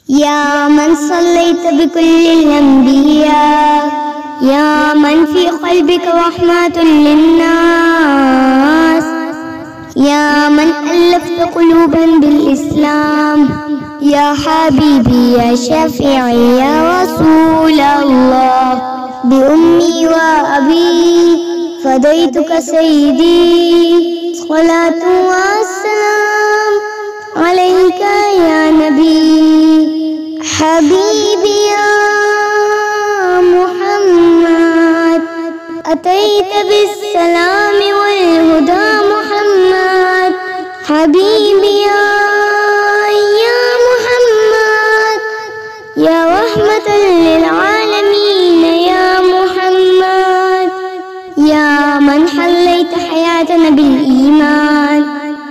يا من صليت بكل الأنبياء، يا من في قلبك رحمة للناس، يا من ألفت قلوبا بالإسلام، يا حبيبي يا شفيعي يا رسول الله، بأمي وأبي فديتك سيدي، صلاة والسلام عليك يا نبي. حبيبي يا محمد، أتيت بالسلام والهدى محمد. حبيبي يا محمد، يا رحمة للعالمين يا محمد، يا من حليت حياتنا بالإيمان،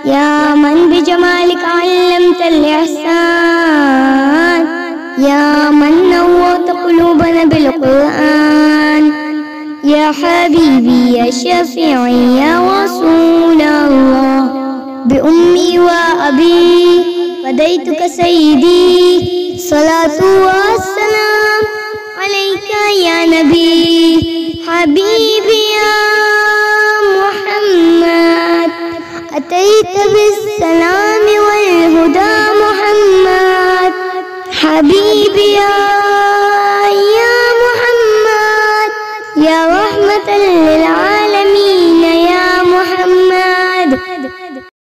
يا من بجمالك علمت الإحسان، يا من نورت قلوبنا بالقرآن، يا حبيبي يا شفيعي يا رسول الله، بأمي وأبي فديتك سيدي، صلاة والسلام عليك يا نبي. حبيبي يا محمد، أتيت بالسلام والهدى محمد. حبيبي يا